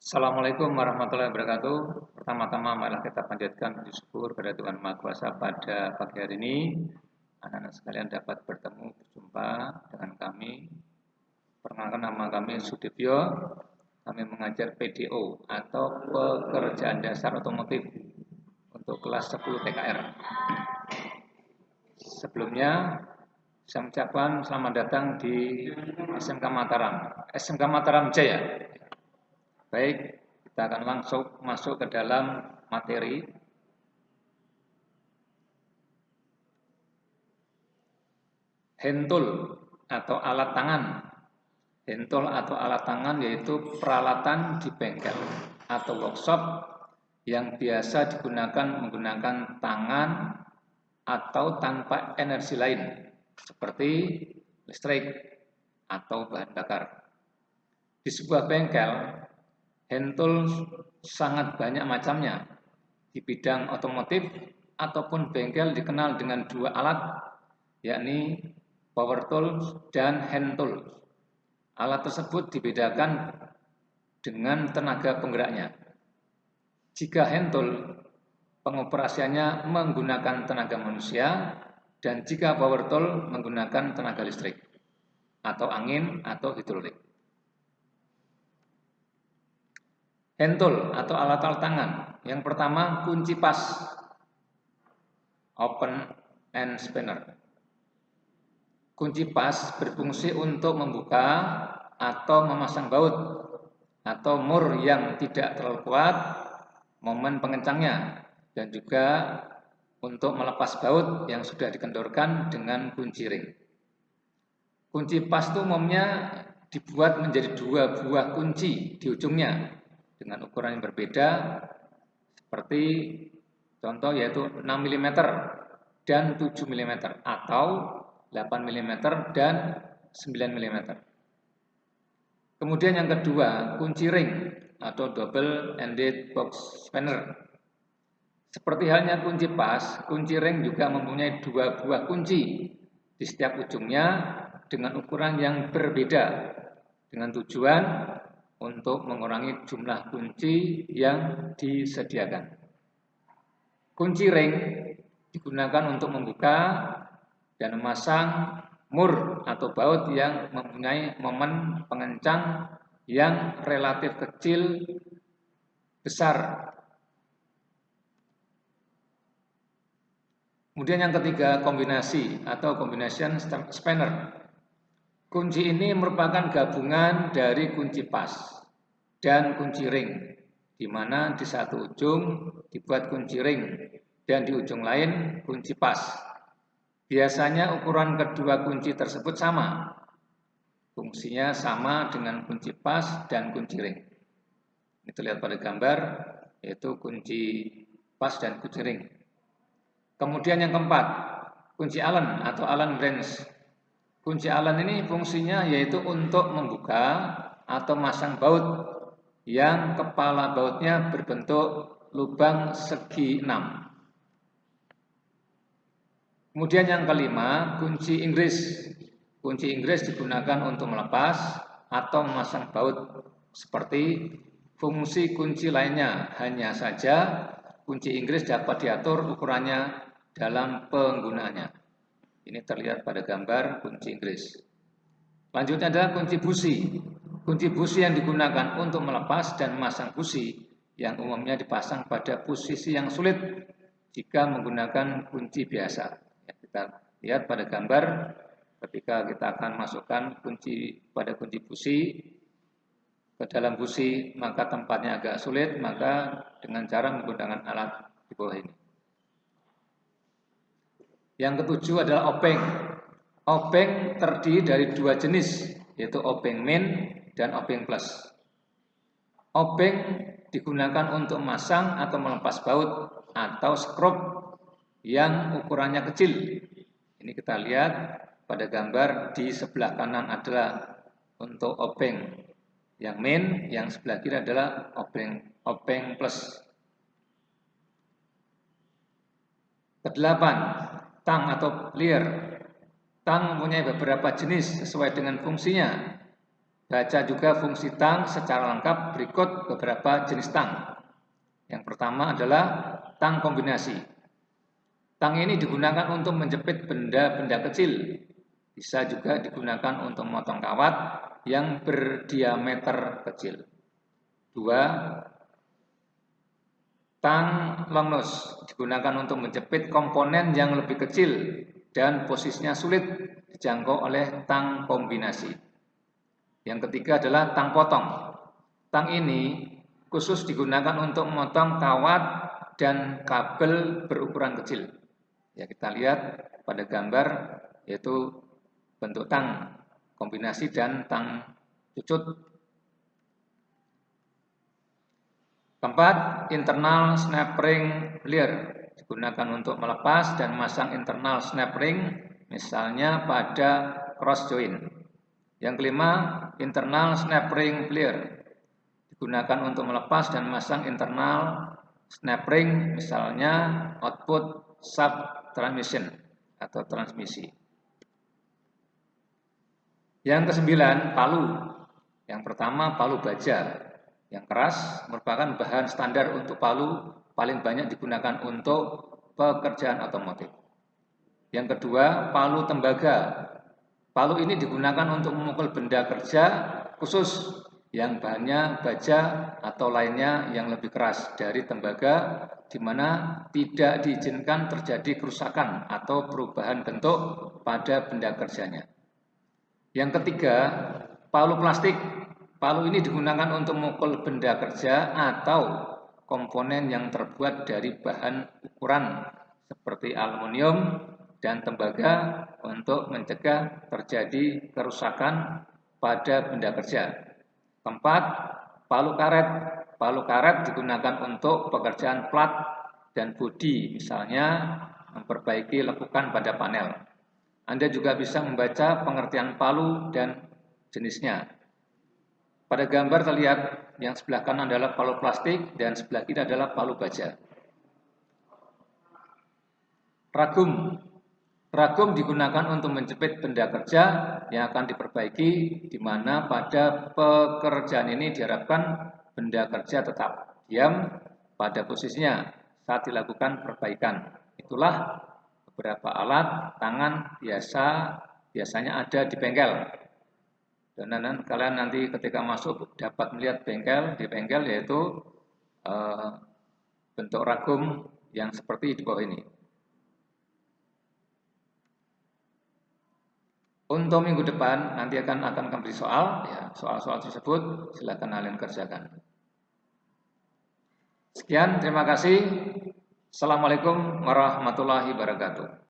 Assalamualaikum warahmatullahi wabarakatuh. Pertama-tama marilah kita panjatkan puji syukur kepada Tuhan Maha Kuasa pada pagi hari ini. Anak-anak sekalian dapat bertemu berjumpa dengan kami. Perkenalkan, nama kami Sudibyo. Kami mengajar PDO atau Pekerjaan Dasar Otomotif untuk kelas 10 TKR. Sebelumnya saya mengucapkan selamat datang di SMK Mataram. SMK Mataram Jaya. Baik, kita akan langsung masuk ke dalam materi. Hentul atau alat tangan. Hentul atau alat tangan yaitu peralatan di bengkel atau workshop yang biasa digunakan menggunakan tangan atau tanpa energi lain seperti listrik atau bahan bakar. Di sebuah bengkel, hentul sangat banyak macamnya. Di bidang otomotif ataupun bengkel dikenal dengan dua alat, yakni power tool dan hand tool. Alat tersebut dibedakan dengan tenaga penggeraknya. Jika hand tool, pengoperasiannya menggunakan tenaga manusia, dan jika power tool menggunakan tenaga listrik atau angin atau hidrolik. Hand tool atau alat-alat tangan. Yang pertama, kunci pas, open and spanner. Kunci pas berfungsi untuk membuka atau memasang baut atau mur yang tidak terlalu kuat, momen pengencangnya, dan juga untuk melepas baut yang sudah dikendorkan dengan kunci ring. Kunci pas itu umumnya dibuat menjadi dua buah kunci di ujungnya dengan ukuran yang berbeda, seperti contoh yaitu 6 mm dan 7 mm atau 8 mm dan 9 mm. Kemudian yang kedua, kunci ring atau double-ended box spanner. Seperti halnya kunci pas, kunci ring juga mempunyai dua buah kunci di setiap ujungnya dengan ukuran yang berbeda, dengan tujuan untuk mengurangi jumlah kunci yang disediakan. Kunci ring digunakan untuk membuka dan memasang mur atau baut yang mempunyai momen pengencang yang relatif kecil besar. Kemudian yang ketiga, kombinasi atau combination spanner. Kunci ini merupakan gabungan dari kunci pas dan kunci ring, di mana di satu ujung dibuat kunci ring dan di ujung lain kunci pas. Biasanya ukuran kedua kunci tersebut sama. Fungsinya sama dengan kunci pas dan kunci ring. Ini terlihat pada gambar, yaitu kunci pas dan kunci ring. Kemudian yang keempat, kunci Allen atau Allen wrench. Kunci Allen ini fungsinya yaitu untuk membuka atau masang baut yang kepala bautnya berbentuk lubang segi 6. Kemudian yang kelima, kunci Inggris. Kunci Inggris digunakan untuk melepas atau memasang baut. Seperti fungsi kunci lainnya, hanya saja kunci Inggris dapat diatur ukurannya dalam penggunaannya. Ini terlihat pada gambar kunci Inggris. Lanjutnya adalah kunci busi. Kunci busi yang digunakan untuk melepas dan memasang busi yang umumnya dipasang pada posisi yang sulit jika menggunakan kunci biasa. Kita lihat pada gambar ketika kita akan masukkan kunci pada kunci busi ke dalam busi, maka tempatnya agak sulit, maka dengan cara menggunakan alat di bawah ini. Yang ketujuh adalah obeng. Obeng terdiri dari dua jenis, yaitu obeng min dan obeng plus. Obeng digunakan untuk memasang atau melepas baut atau skrup yang ukurannya kecil. Ini kita lihat pada gambar di sebelah kanan adalah untuk obeng yang min, yang sebelah kiri adalah obeng plus. Kedelapan, tang atau plier. Tang mempunyai beberapa jenis sesuai dengan fungsinya. Baca juga fungsi tang secara lengkap, berikut beberapa jenis tang. Yang pertama adalah tang kombinasi. Tang ini digunakan untuk menjepit benda-benda kecil. Bisa juga digunakan untuk memotong kawat yang berdiameter kecil. 2. Tang long nose digunakan untuk menjepit komponen yang lebih kecil dan posisinya sulit dijangkau oleh tang kombinasi. Yang ketiga adalah tang potong. Tang ini khusus digunakan untuk memotong kawat dan kabel berukuran kecil. Ya, kita lihat pada gambar yaitu bentuk tang kombinasi dan tang cucut. Keempat, internal snap ring plier digunakan untuk melepas dan memasang internal snap ring, misalnya pada cross joint. Yang kelima, internal snap ring plier digunakan untuk melepas dan memasang internal snap ring, misalnya output sub transmission atau transmisi. Yang kesembilan, palu. Yang pertama, palu baja. Yang keras merupakan bahan standar untuk palu, paling banyak digunakan untuk pekerjaan otomotif. Yang kedua, palu tembaga. Palu ini digunakan untuk memukul benda kerja khusus yang bahannya baja atau lainnya yang lebih keras dari tembaga, di mana tidak diizinkan terjadi kerusakan atau perubahan bentuk pada benda kerjanya. Yang ketiga, palu plastik. Palu ini digunakan untuk memukul benda kerja atau komponen yang terbuat dari bahan ukuran seperti aluminium dan tembaga untuk mencegah terjadi kerusakan pada benda kerja. Keempat, palu karet. Palu karet digunakan untuk pekerjaan plat dan bodi, misalnya memperbaiki lekukan pada panel. Anda juga bisa membaca pengertian palu dan jenisnya. Pada gambar terlihat yang sebelah kanan adalah palu plastik dan sebelah kiri adalah palu baja. Ragum. Ragum digunakan untuk menjepit benda kerja yang akan diperbaiki, di mana pada pekerjaan ini diharapkan benda kerja tetap diam pada posisinya saat dilakukan perbaikan. Itulah beberapa alat tangan biasanya ada di bengkel. Dan kalian nanti ketika masuk dapat melihat di bengkel yaitu bentuk ragum yang seperti di bawah ini. Untuk minggu depan nanti akan kembali soal, ya soal-soal tersebut silakan kalian kerjakan. Sekian, terima kasih. Assalamualaikum warahmatullahi wabarakatuh.